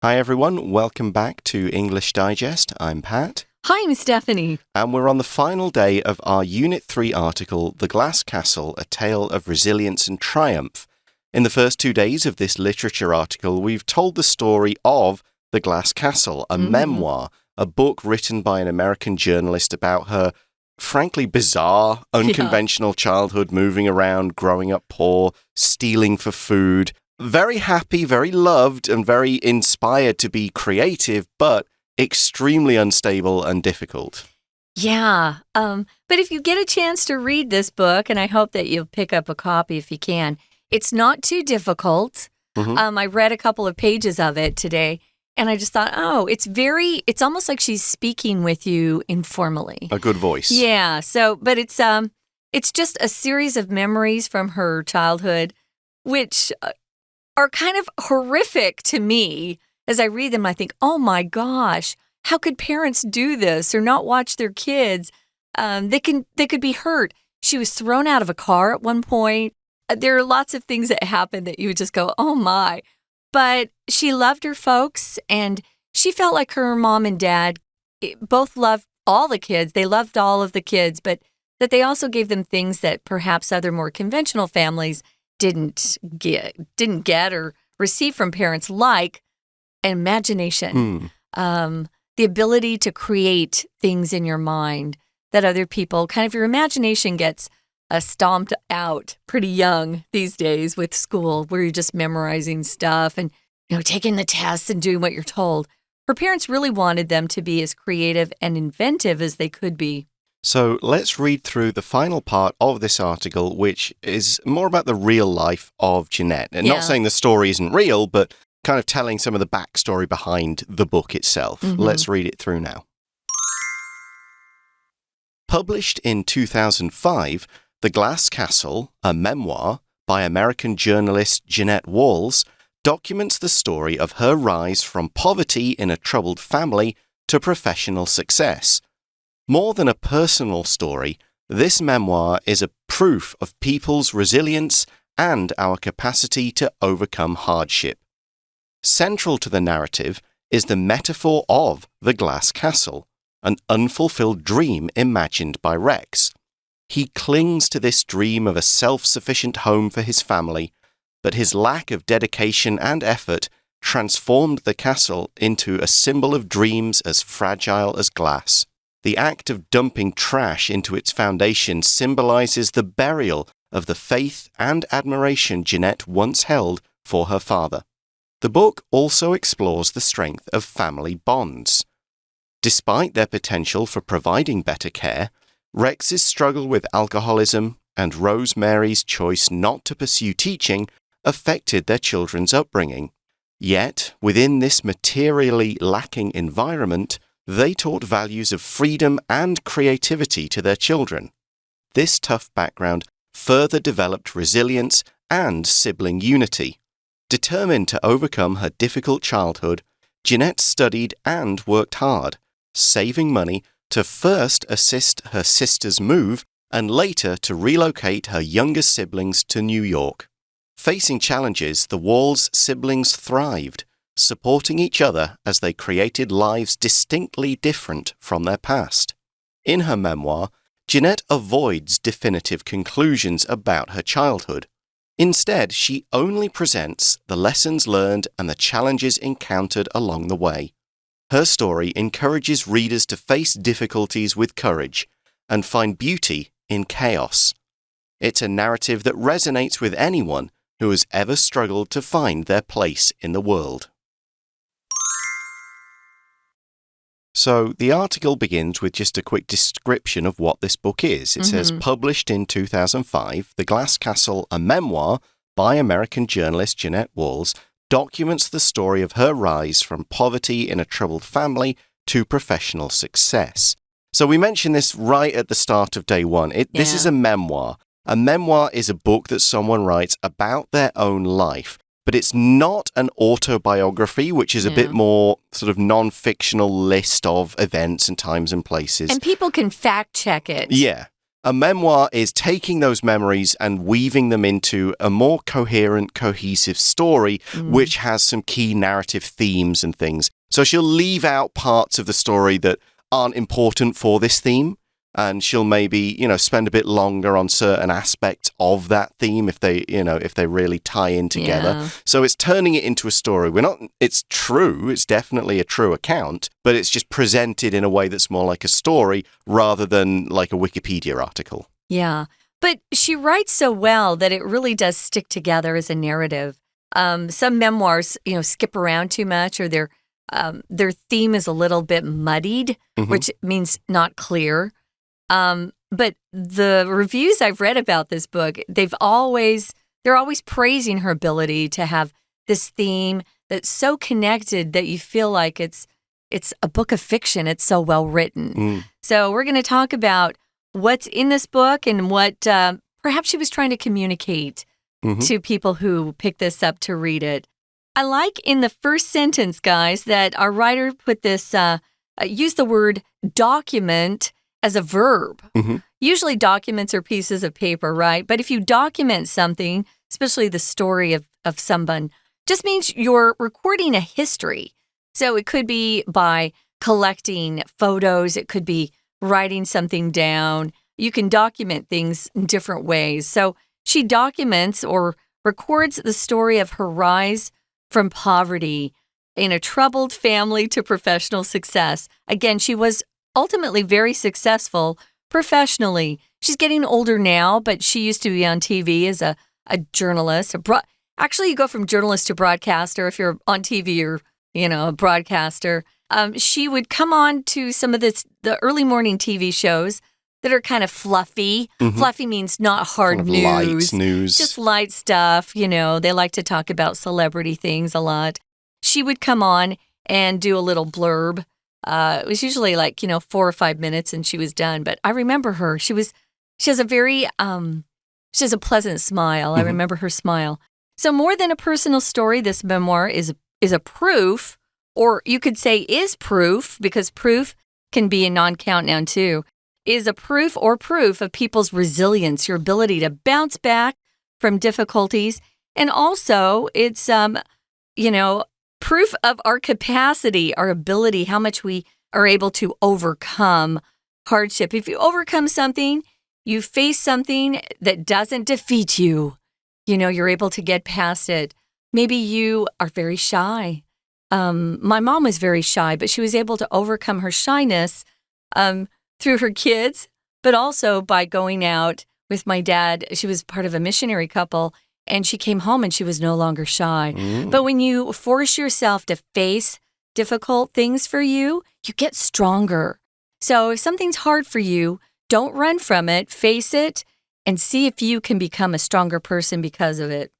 Hi everyone, welcome back to English Digest. I'm Pat. Hi, I'm Stephanie. And we're on the final day of our Unit 3 article, The Glass Castle, A Tale of Resilience and Triumph. In the first 2 days of this literature article, we've told the story of The Glass Castle, a memoir, a book written by an American journalist about her frankly bizarre, unconventional childhood, moving around, growing up poor, stealing for food. Very happy, very loved, and very inspired to be creative, but extremely unstable and difficult. Yeah, but if you get a chance to read this book, and I hope that you'll pick up a copy if you can, it's not too difficult. I read a couple of pages of it today, and I just thought, it's almost like she's speaking with you informally. A good voice. Yeah, but it's just a series of memories from her childhood, which are kind of horrific to me. As I read them, I think, oh my gosh, how could parents do this or not watch their kids? They could be hurt. She was thrown out of a car at one point. There are lots of things that happen that you would just go, oh my. But she loved her folks, and she felt like her mom and dad both loved all the kids. They loved all of the kids, but that they also gave them things that perhaps other more conventional families didn't get or receive from parents, like imagination, the ability to create things in your mind that other people, kind of your imagination gets stomped out pretty young these days with school, where you're just memorizing stuff and taking the tests and doing what you're told. Her parents really wanted them to be as creative and inventive as they could be. So let's read through the final part of this article, which is more about the real life of Jeanette. And not saying the story isn't real, but kind of telling some of the backstory behind the book itself. Let's read it through now. Published in 2005, The Glass Castle, a memoir by American journalist Jeanette Walls, documents the story of her rise from poverty in a troubled family to professional success. More than a personal story, this memoir is a proof of people's resilience and our capacity to overcome hardship. Central to the narrative is the metaphor of the glass castle, an unfulfilled dream imagined by Rex. He clings to this dream of a self-sufficient home for his family, but his lack of dedication and effort transformed the castle into a symbol of dreams as fragile as glass. The act of dumping trash into its foundation symbolizes the burial of the faith and admiration Jeanette once held for her father. The book also explores the strength of family bonds. Despite their potential for providing better care, Rex's struggle with alcoholism and Rosemary's choice not to pursue teaching affected their children's upbringing. Yet, within this materially lacking environment, they taught values of freedom and creativity to their children. This tough background further developed resilience and sibling unity. Determined to overcome her difficult childhood, Jeanette studied and worked hard, saving money to first assist her sister's move and later to relocate her younger siblings to New York. Facing challenges, the Walls siblings thrived, supporting each other as they created lives distinctly different from their past. In her memoir, Jeanette avoids definitive conclusions about her childhood. Instead, she only presents the lessons learned and the challenges encountered along the way. Her story encourages readers to face difficulties with courage and find beauty in chaos. It's a narrative that resonates with anyone who has ever struggled to find their place in the world. So the article begins with just a quick description of what this book is. It says, published in 2005, The Glass Castle, a memoir by American journalist Jeanette Walls, documents the story of her rise from poverty in a troubled family to professional success. So we mentioned this right at the start of day one. This is a memoir. A memoir is a book that someone writes about their own life. But it's not an autobiography, which is a bit more sort of non-fictional list of events and times and places. And people can fact check it. Yeah. A memoir is taking those memories and weaving them into a more coherent, cohesive story, which has some key narrative themes and things. So she'll leave out parts of the story that aren't important for this theme. And she'll maybe, spend a bit longer on certain aspects of that theme if they really tie in together. Yeah. So it's turning it into a story. It's true. It's definitely a true account, but it's just presented in a way that's more like a story rather than like a Wikipedia article. Yeah. But she writes so well that it really does stick together as a narrative. Some memoirs, skip around too much, or their theme is a little bit muddied, which means not clear. But the reviews I've read about this book, they're always praising her ability to have this theme that's so connected that you feel like it's a book of fiction. It's so well written. So we're going to talk about what's in this book and what perhaps she was trying to communicate to people who pick this up to read it. I like in the first sentence, guys, that our writer put this, use the word document as a verb. Usually documents are pieces of paper, right? But if you document something, especially the story of someone, just means you're recording a history. So it could be by collecting photos. It could be writing something down. You can document things in different ways. So she documents or records the story of her rise from poverty in a troubled family to professional success. Again, she was ultimately very successful professionally. She's getting older now, but she used to be on TV as a journalist. Actually, you go from journalist to broadcaster if you're on TV or, a broadcaster. She would come on to some of the early morning TV shows that are kind of fluffy. Fluffy means not hard kind of news. Light news. Just light stuff. They like to talk about celebrity things a lot. She would come on and do a little blurb. It was usually 4 or 5 minutes and she was done. But I remember her. She has a a pleasant smile. I remember her smile. So more than a personal story, this memoir is a proof, or you could say is proof, because proof can be a non-count noun too, is a proof of people's resilience, your ability to bounce back from difficulties. And also it's, proof of our capacity, our ability, how much we are able to overcome hardship. If you overcome something, you face something that doesn't defeat you, you're able to get past it. Maybe you are very shy. My mom was very shy, but she was able to overcome her shyness through her kids, but also by going out with my dad. She was part of a missionary couple, and she came home and she was no longer shy. But when you force yourself to face difficult things for you, you get stronger. So if something's hard for you, don't run from it, face it, and see if you can become a stronger person because of it.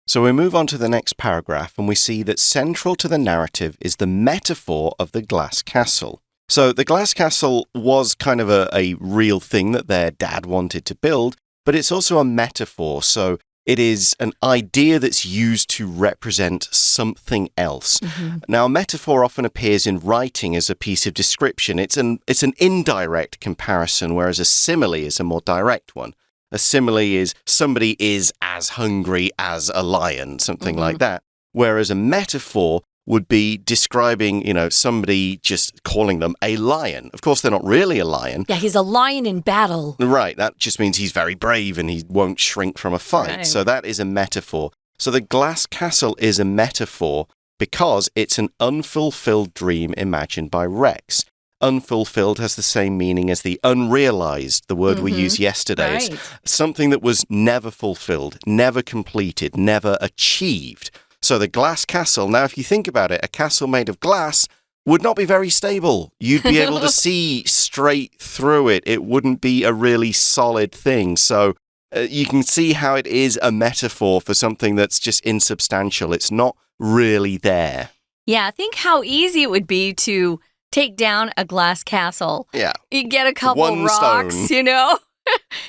So we move on to the next paragraph, and we see that central to the narrative is the metaphor of the glass castle. So the glass castle was kind of a real thing that their dad wanted to build, but it's also a metaphor. So it is an idea that's used to represent something else. Now, a metaphor often appears in writing as a piece of description. It's an indirect comparison, whereas a simile is a more direct one. A simile is somebody is as hungry as a lion, something like that. Whereas a metaphor would be describing, somebody just calling them a lion. Of course, they're not really a lion. Yeah, he's a lion in battle. Right, that just means he's very brave and he won't shrink from a fight. Right. So that is a metaphor. So the glass castle is a metaphor because it's an unfulfilled dream imagined by Rex. Unfulfilled has the same meaning as the unrealized, the word we used yesterday. Right. It's something that was never fulfilled, never completed, never achieved. So the glass castle, now if you think about it, a castle made of glass would not be very stable. You'd be able to see straight through it. It wouldn't be a really solid thing. So you can see how it is a metaphor for something that's just insubstantial. It's not really there. Yeah, think how easy it would be to take down a glass castle. Yeah. You get a couple One rocks, stone.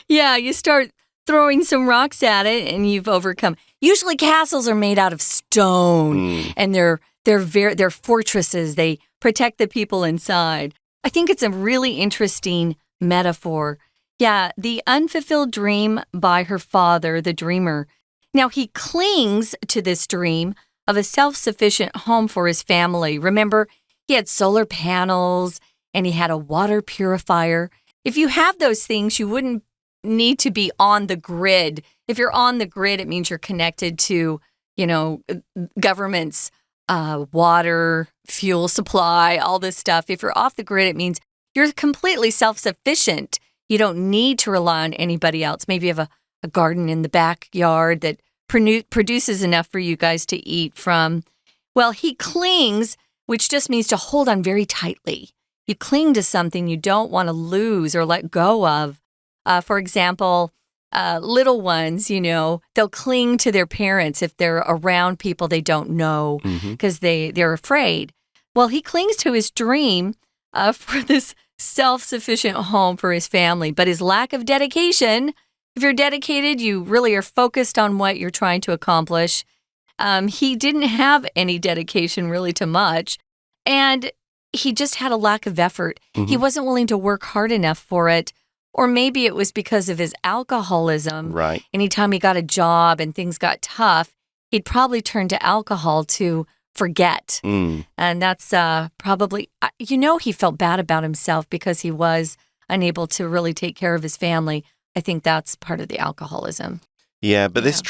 Yeah, you start throwing some rocks at it and you've overcome. Usually castles are made out of stone and they're fortresses. They protect the people inside. I think it's a really interesting metaphor. Yeah, The Unfulfilled Dream by her father, the dreamer. Now, he clings to this dream of a self-sufficient home for his family. Remember, he had solar panels and he had a water purifier. If you have those things, you wouldn't need to be on the grid. If you're on the grid, it means you're connected to, government's water, fuel supply, all this stuff. If you're off the grid, it means you're completely self-sufficient. You don't need to rely on anybody else. Maybe you have a garden in the backyard that produces enough for you guys to eat from. Well, he clings, which just means to hold on very tightly. You cling to something you don't want to lose or let go of. For example, little ones, they'll cling to their parents if they're around people they don't know because they're afraid. Well, he clings to his dream for this self-sufficient home for his family, but his lack of dedication, if you're dedicated, you really are focused on what you're trying to accomplish. He didn't have any dedication really to much, and he just had a lack of effort. He wasn't willing to work hard enough for it, or maybe it was because of his alcoholism. Right. Anytime he got a job and things got tough, he'd probably turn to alcohol to forget. And that's probably, he felt bad about himself because he was unable to really take care of his family. I think that's part of the alcoholism. Yeah, but this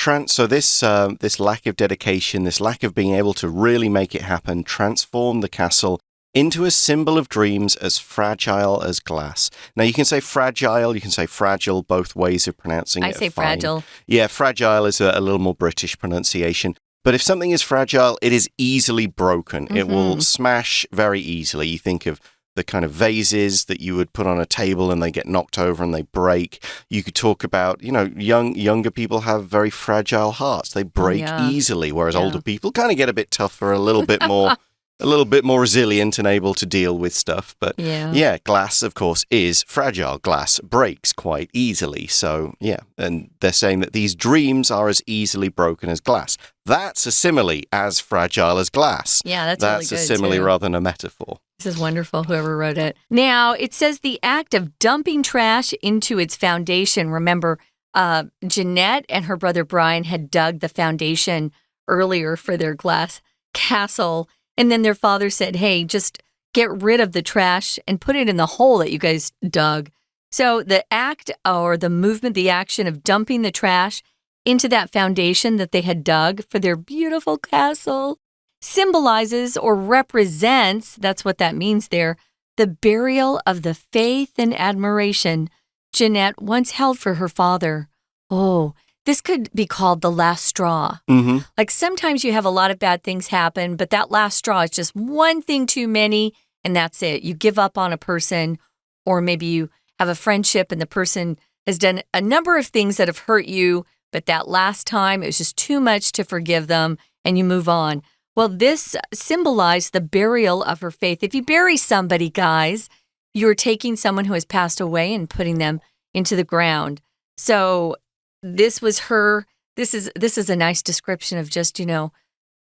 lack of dedication, this lack of being able to really make it happen, transformed the castle into a symbol of dreams as fragile as glass. Now, you can say fragile, you can say fragile, both ways of pronouncing it. I say fine. fragile. Yeah, fragile is a little more British pronunciation. But if something is fragile, it is easily broken. It will smash very easily. You think of the kind of vases that you would put on a table and they get knocked over and they break. You could talk about, younger people have very fragile hearts. They break easily, whereas older people kind of get a bit tougher, a little bit more resilient and able to deal with stuff. But yeah, glass, of course, is fragile. Glass breaks quite easily. So yeah, and they're saying that these dreams are as easily broken as glass. That's a simile, as fragile as glass. Yeah, that's really good, a simile too. rather than a metaphor. This is wonderful, whoever wrote it. Now, it says the act of dumping trash into its foundation. Remember, Jeanette and her brother Brian had dug the foundation earlier for their glass castle. And then their father said, hey, just get rid of the trash and put it in the hole that you guys dug. So the act or the movement, the action of dumping the trash into that foundation that they had dug for their beautiful castle symbolizes or represents, that's what that means there, the burial of the faith and admiration Jeanette once held for her father. Oh, this could be called the last straw. Like sometimes you have a lot of bad things happen, but that last straw is just one thing too many, and that's it. You give up on a person, or maybe you have a friendship and the person has done a number of things that have hurt you, but that last time it was just too much to forgive them, and you move on. Well, this symbolized the burial of her faith. If you bury somebody, guys, you're taking someone who has passed away and putting them into the ground. So this was this is a nice description of just,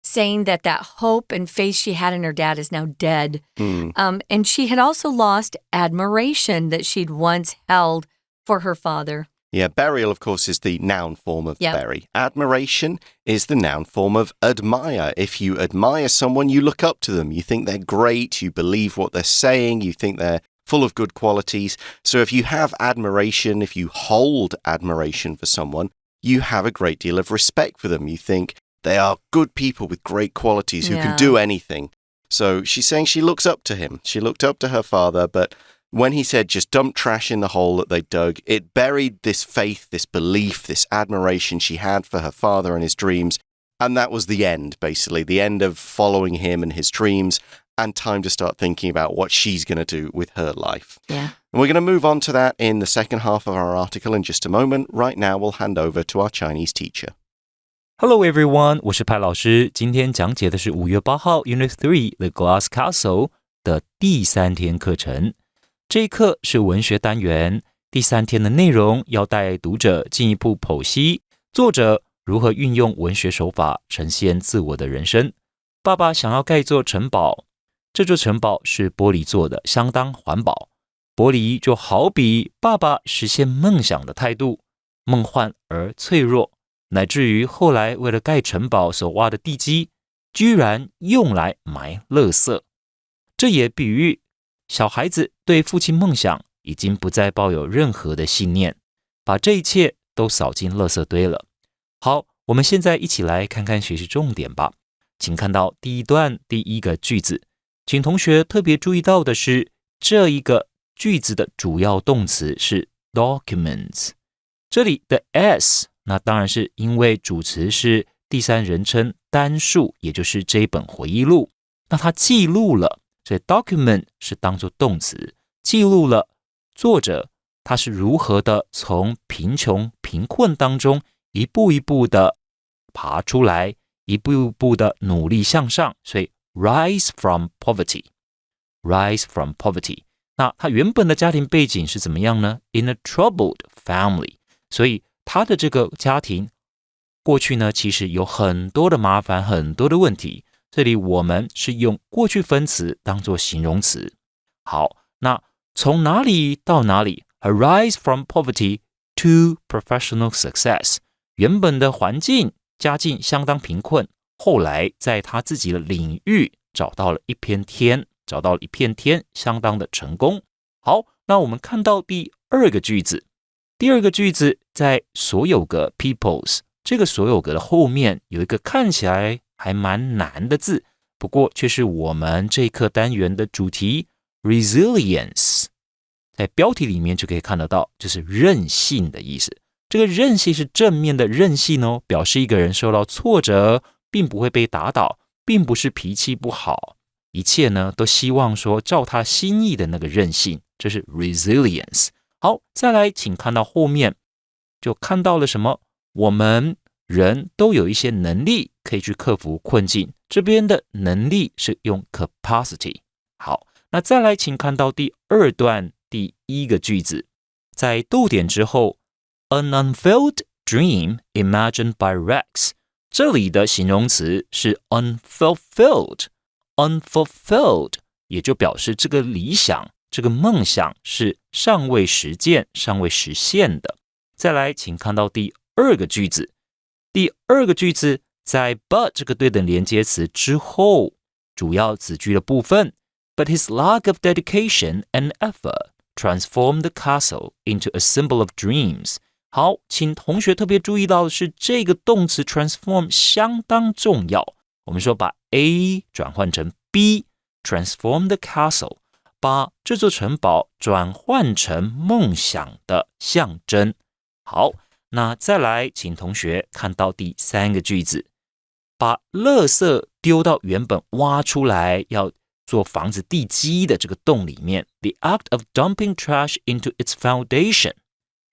saying that hope and faith she had in her dad is now dead. And she had also lost admiration that she'd once held for her father. Yeah, burial, of course, is the noun form of bury. Admiration is the noun form of admire. If you admire someone, you look up to them. You think they're great. You believe what they're saying. You think they're full of good qualities. So if you have admiration, if you hold admiration for someone, you have a great deal of respect for them. You think they are good people with great qualities who can do anything. So she's saying she looks up to him. She looked up to her father, but when he said just dump trash in the hole that they dug, it buried this faith, this belief, this admiration she had for her father and his dreams. And that was the end, basically, the end of following him and his dreams, and time to start thinking about what she's going to do with her life. Yeah. And we're going to move on to that in the second half of our article in just a moment. Right now, we'll hand over to our Chinese teacher. Hello everyone, 我是派老师。今天讲解的是5月8号 Unit3 The Glass Castle 的第3天课程。这一课是文学单元，第3天的内容要带读者进一步剖析作者如何运用文学手法呈现自我的人生。爸爸想要盖一座城堡，这座城堡是玻璃做的，相当环保。玻璃就好比爸爸实现梦想的态度，梦幻而脆弱，乃至于后来为了盖城堡所挖的地基，居然用来埋垃圾。这也比喻小孩子对父亲梦想已经不再抱有任何的信念，把这一切都扫进垃圾堆了。好，我们现在一起来看看学习重点吧。请看到第一段第一个句子，请同学特别注意到的是，这一个句子的主要动词是 documents。这里的 s， 那当然是因为主词是第三人称单数，也就是这一本回忆录，那它记录了，所以 document 是当作动词，记录了作者他是如何的从贫困当中一步一步的爬出来，一步一步的努力向上，所以 rise from poverty。 那他原本的家庭背景是怎么样呢？ In a troubled family， 所以他的这个家庭过去呢，其实有很多的麻烦，很多的问题。这里我们是用过去分词当作形容词。好，那从哪里到哪里？ A rise from poverty to professional success。 原本的环境家境相当贫困，后来在他自己的领域找到了一片天，相当的成功。好，那我们看到第二个句子，在所有个 peoples 这个所有个的后面有一个看起来还蛮难的字，不过却是我们这一课单元的主题 resilience。 在标题里面就可以看得到，就是韧性的意思。这个韧性是正面的韧性哦，表示一个人受到挫折并不会被打倒，并不是脾气不好，一切呢都希望说照他心意的那个韧性，这是 resilience。 好，再来请看到后面，就看到了什么？我们人都有一些能力可以去克服困境，这边的能力是用 capacity。 好，那再来请看到第二段第一个句子，在逗点之后 An unfulfilled dream imagined by Rex， 这里的形容词是 unfulfilled， 也就表示这个理想，这个梦想是尚未实现的。再来请看到第二个句子，在 but 这个对等连接词之后，主要子句的部分 But his lack of dedication and effort transformed the castle into a symbol of dreams。 好，请同学特别注意到的是，这个动词 transform 相当重要。我们说把 A 转换成 B， transform the castle， 把这座城堡转换成梦想的象征。好，那再来请同学看到第三个句子，把垃圾丢到原本挖出来要做房子地基的这个洞里面， The act of dumping trash into its foundation，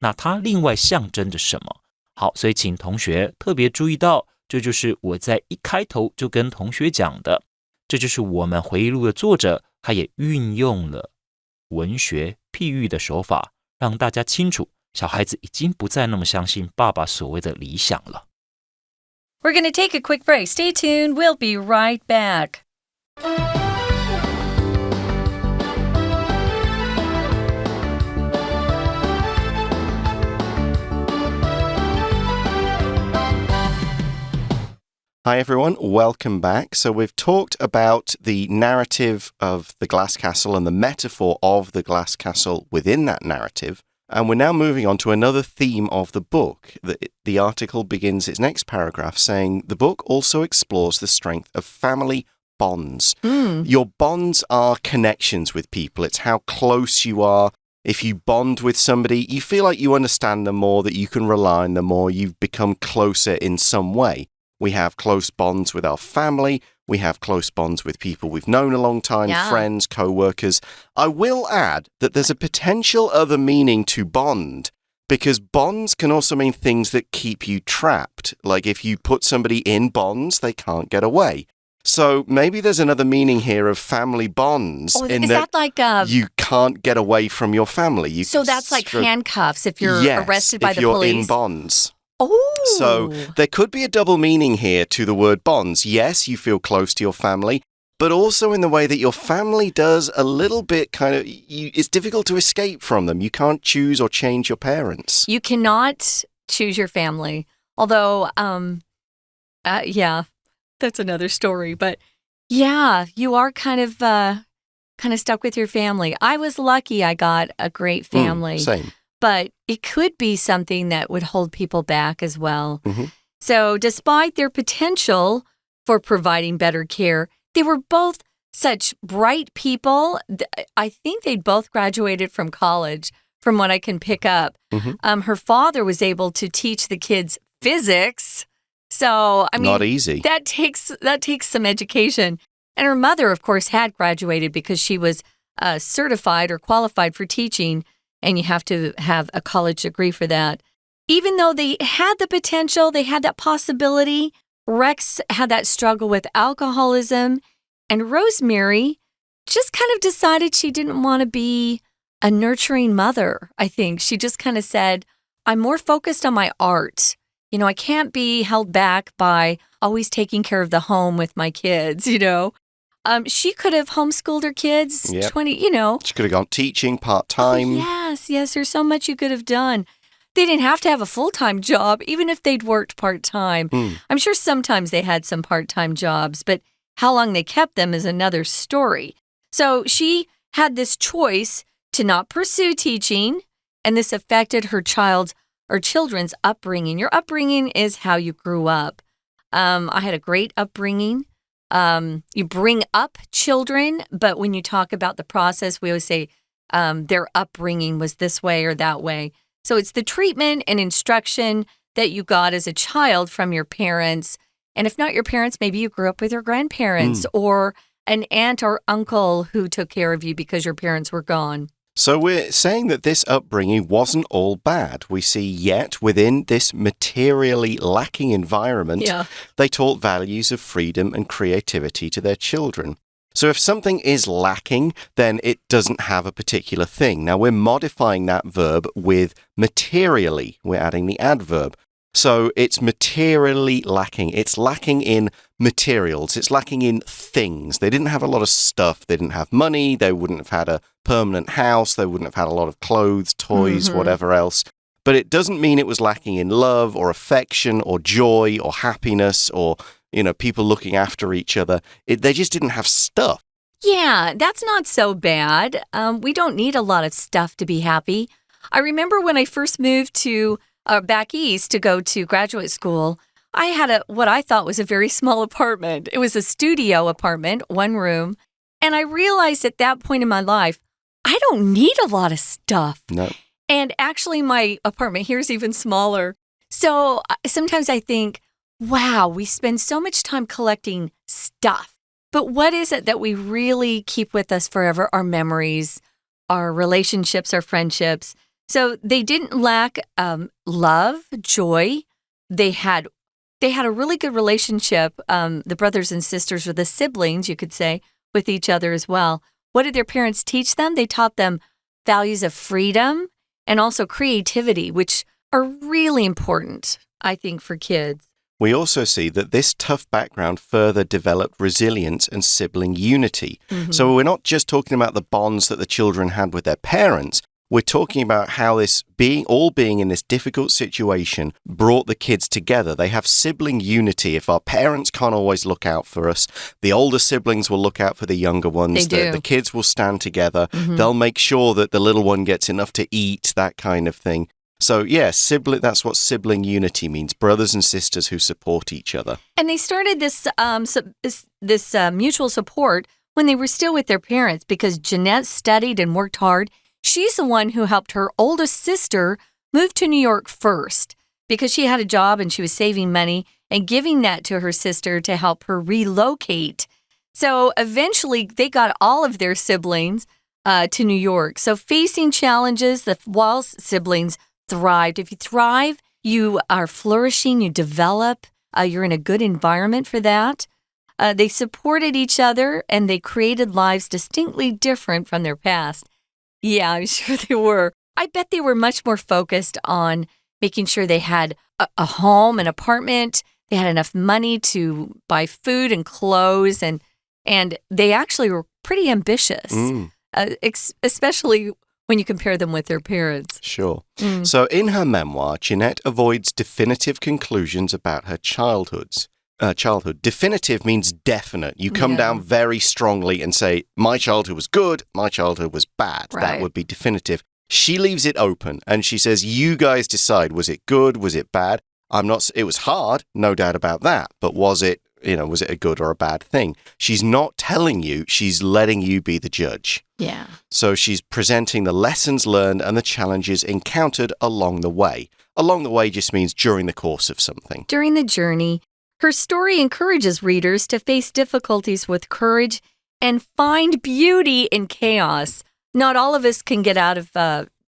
那它另外象征着什么？好，所以请同学特别注意到，这就是我在一开头就跟同学讲的，这就是我们回忆录的作者，他也运用了文学譬喻的手法，让大家清楚小孩子已经不再那么相信爸爸所谓的理想了。 We're going to take a quick break. Stay tuned. We'll be right back. Hi everyone, welcome back. So we've talked about the narrative of the glass castle and the metaphor of the glass castle within that narrative. And we're now moving on to another theme of the book. The article begins its next paragraph saying, the book also explores the strength of family bonds. Your bonds are connections with people. It's how close you are. If you bond with somebody, you feel like you understand them more, that you can rely on them more, you've become closer in some way. We have close bonds with our family. We have close bonds with people we've known a long time, friends, co-workers. I will add that there's a potential other meaning to bond, because bonds can also mean things that keep you trapped. Like if you put somebody in bonds, they can't get away. So maybe there's another meaning here of family bonds. Is that like you can't get away from your family. So that's like handcuffs if you're arrested by the police. Yes, if you're police. in bonds. Oh. So there could be a double meaning here to the word bonds. Yes, you feel close to your family. but also in the way that your family does a little bit it's difficult to escape from them. You can't choose or change your parents. You cannot choose your family. Although, yeah, that's another story. But yeah, you are kind of stuck with your family. I was lucky I got a great family. Same. But it could be something that would hold people back as well. Mm-hmm. So despite their potential for providing better care, they were both such bright people. I think they'd both graduated from college, from what I can pick up. Mm-hmm. Her father was able to teach the kids physics. So, I mean, not easy. That takes some education. And her mother, of course, had graduated because she was certified or qualified for teaching, and you have to have a college degree for that. Even though they had the potential, they had that possibility, Rex had that struggle with alcoholism, and Rosemary just kind of decided she didn't want to be a nurturing mother, I think. She just kind of said, I'm more focused on my art. You know, I can't be held back by always taking care of the home with my kids, you know. She could have homeschooled her kids, Yep. 20, you know. She could have gone teaching part-time. Oh, yes, there's so much you could have done. They didn't have to have a full-time job, even if they'd worked part-time. I'm sure sometimes they had some part-time jobs, but how long they kept them is another story. So she had this choice to not pursue teaching, and this affected her children's upbringing. Your upbringing is how you grew up. I had a great upbringing. You bring up children, but when you talk about the process, we always say their upbringing was this way or that way. So it's the treatment and instruction that you got as a child from your parents. And if not your parents, maybe you grew up with your grandparents or an aunt or uncle who took care of you because your parents were gone. So we're saying that this upbringing wasn't all bad. We see yet within this materially lacking environment, they taught values of freedom and creativity to their children. So if something is lacking, then it doesn't have a particular thing. Now we're modifying that verb with materially. We're adding the adverb. So it's materially lacking. It's lacking in materials. It's lacking in things. They didn't have a lot of stuff. They didn't have money. They wouldn't have had a permanent house. They wouldn't have had a lot of clothes, toys, whatever else. But it doesn't mean it was lacking in love or affection or joy or happiness or, you know, people looking after each other. They just didn't have stuff. Yeah, that's not so bad. We don't need a lot of stuff to be happy. I remember when I first moved to back east to go to graduate school, I had what I thought was a very small apartment. It was a studio apartment, one room. And I realized at that point in my life, I don't need a lot of stuff. No. And actually, my apartment here is even smaller. So sometimes I think, wow, we spend so much time collecting stuff. But what is it that we really keep with us forever? Our memories, our relationships, our friendships. So they didn't lack love, joy. They had a really good relationship, the brothers and sisters, or the siblings, you could say, with each other as well. What did their parents teach them? They taught them values of freedom and also creativity, which are really important, I think, for kids. We also see that this tough background further developed resilience and sibling unity. So we're not just talking about the bonds that the children had with their parents. We're talking about how this being in this difficult situation brought the kids together. They have sibling unity. If our parents can't always look out for us, the older siblings will look out for the younger ones. They do. The kids will stand together. They'll make sure that the little one gets enough to eat, that kind of thing. So, yeah, that's what sibling unity means, brothers and sisters who support each other. And they started this mutual support when they were still with their parents because Jeanette studied and worked hard. She's the one who helped her oldest sister move to New York first because she had a job and she was saving money and giving that to her sister to help her relocate. So eventually they got all of their siblings to New York. So facing challenges, the Walls siblings thrived. If you thrive, you are flourishing, you develop, you're in a good environment for that. They supported each other and they created lives distinctly different from their past. Yeah, I'm sure they were. I bet they were much more focused on making sure they had a home, an apartment. They had enough money to buy food and clothes. And And they actually were pretty ambitious, especially when you compare them with their parents. Sure. So in her memoir, Jeanette avoids definitive conclusions about her childhood. Definitive means definite. You come down very strongly and say, my childhood was good, my childhood was bad. Right. That would be definitive. She leaves it open and she says, you guys decide, was it good, was it bad? It was hard, no doubt about that, but was it a good or a bad thing? She's not telling you, she's letting you be the judge. Yeah. So she's presenting the lessons learned and the challenges encountered along the way. Along the way just means during the course of something. During the journey, her story encourages readers to face difficulties with courage and find beauty in chaos. Not all of us can get out of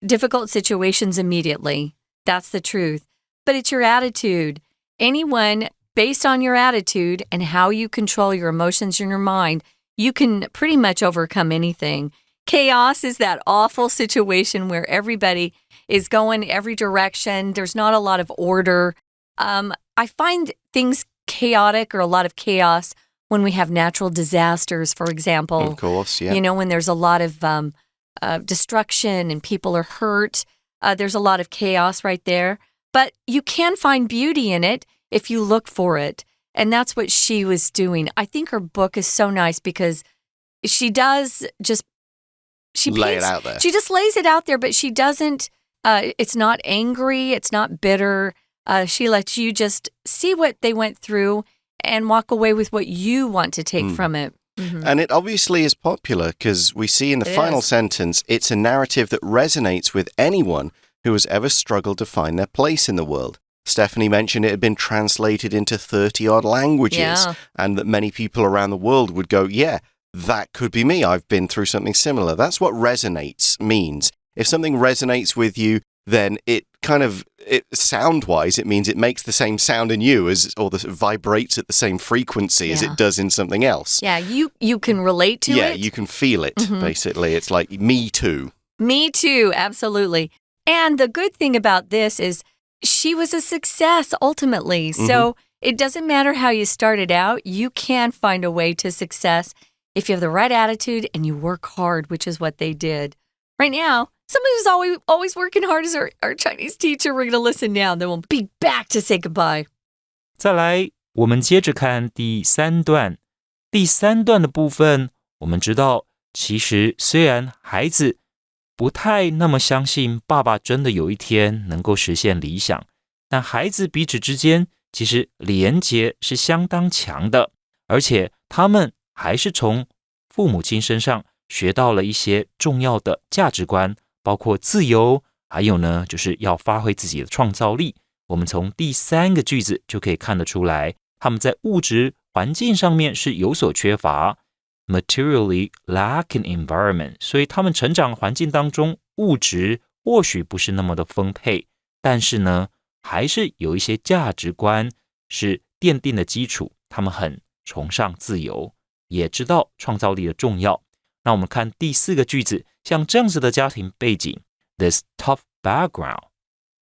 difficult situations immediately. That's the truth. But it's your attitude. Anyone, based on your attitude and how you control your emotions in your mind, you can pretty much overcome anything. Chaos is that awful situation where everybody is going every direction. There's not a lot of order. I find things chaotic or a lot of chaos when we have natural disasters, for example. Of course, yeah. When there's a lot of destruction and people are hurt. There's a lot of chaos right there. But you can find beauty in it if you look for it. And that's what she was doing. I think her book is so nice because she does just... She lay it out there. She just lays it out there, but she doesn't... it's not angry. It's not bitter. She lets you just see what they went through and walk away with what you want to take from it. Mm-hmm. And it obviously is popular because we see in the final sentence, it's a narrative that resonates with anyone who has ever struggled to find their place in the world. Stephanie mentioned it had been translated into 30-odd languages and that many people around the world would go, yeah, that could be me. I've been through something similar. That's what resonates means. If something resonates with you, then sound-wise, it means it makes the same sound in you vibrates at the same frequency as it does in something else. Yeah, you can relate to it. Yeah, you can feel it, basically. It's like, me too. Me too, absolutely. And the good thing about this is she was a success ultimately. So it doesn't matter how you started out. You can find a way to success if you have the right attitude and you work hard, which is what they did. Right now, somebody who's always working hard is our Chinese teacher. We're going to listen now. Then we'll be back to say goodbye. 再来，我们接着看第三段。第三段的部分，我们知道，其实虽然孩子不太那么相信爸爸真的有一天能够实现理想，但孩子彼此之间其实连结是相当强的，而且他们还是从父母亲身上学到了一些重要的价值观，包括自由，还有呢就是要发挥自己的创造力。我们从第三个句子就可以看得出来，他们在物质环境上面是有所缺乏，materially lacking environment， 所以他们成长环境当中物质或许不是那么的丰沛，但是呢还是有一些价值观是奠定的基础，他们很崇尚自由，也知道创造力的重要。那我们看第四个句子，像这样子的家庭背景 this tough background，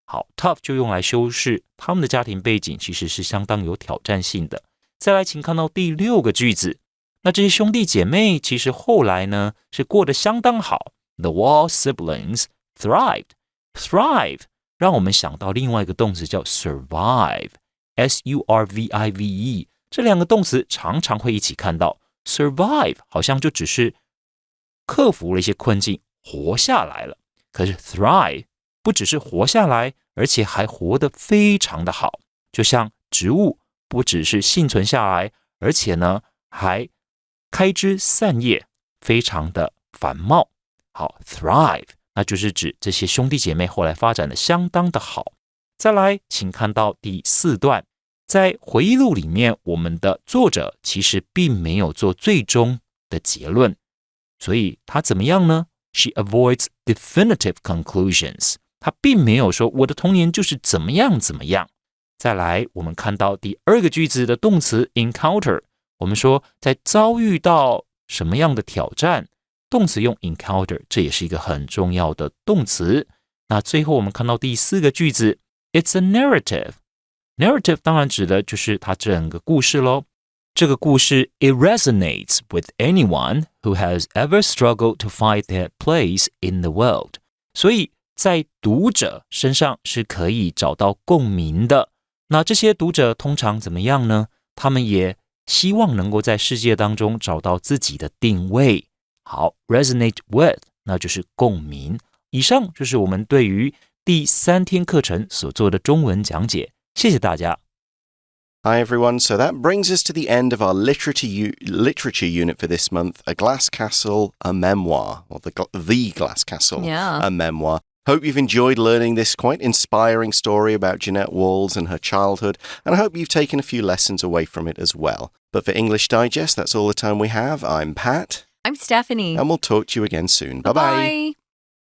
好 tough 就用来修饰他们的家庭背景其实是相当有挑战性的。再来请看到第六个句子，那这些兄弟姐妹其实后来呢是过得相当好， The Wall siblings thrived。 Thrive 让我们想到另外一个动词叫 survive， S-U-R-V-I-V-E， 这两个动词常常会一起看到。 Survive 好像就只是克服了一些困境，活下来了。可是 thrive 不只是活下来，而且还活得非常的好，就像植物不只是幸存下来，而且呢还开枝散叶，非常的繁茂。好 thrive 那就是指这些兄弟姐妹后来发展的相当的好。再来请看到第四段，在回忆录里面，我们的作者其实并没有做最终的结论，所以他怎么样呢？ She avoids definitive conclusions， 他并没有说我的童年就是怎么样怎么样。再来我们看到第二个句子的动词 encounter， 我们说在遭遇到什么样的挑战，动词用 encounter， 这也是一个很重要的动词。那最后我们看到第四个句子 It's a narrative， narrative 当然指的就是它整个故事咯。这个故事 it resonates with anyone who has ever struggled to find their place in the world. 所以在读者身上是可以找到共鸣的。那这些读者通常怎么样呢？他们也希望能够在世界当中找到自己的定位。好 resonate with 那就是共鸣。以上就是我们对于第3天课程所做的中文讲解，谢谢大家。Hi everyone, so that brings us to the end of our literature unit for this month, A Glass Castle, a Memoir, or the Glass Castle, a Memoir. Hope you've enjoyed learning this quite inspiring story about Jeanette Walls and her childhood, and I hope you've taken a few lessons away from it as well. But for English Digest, that's all the time we have. I'm Pat. I'm Stephanie. And we'll talk to you again soon. Bye-bye. Bye.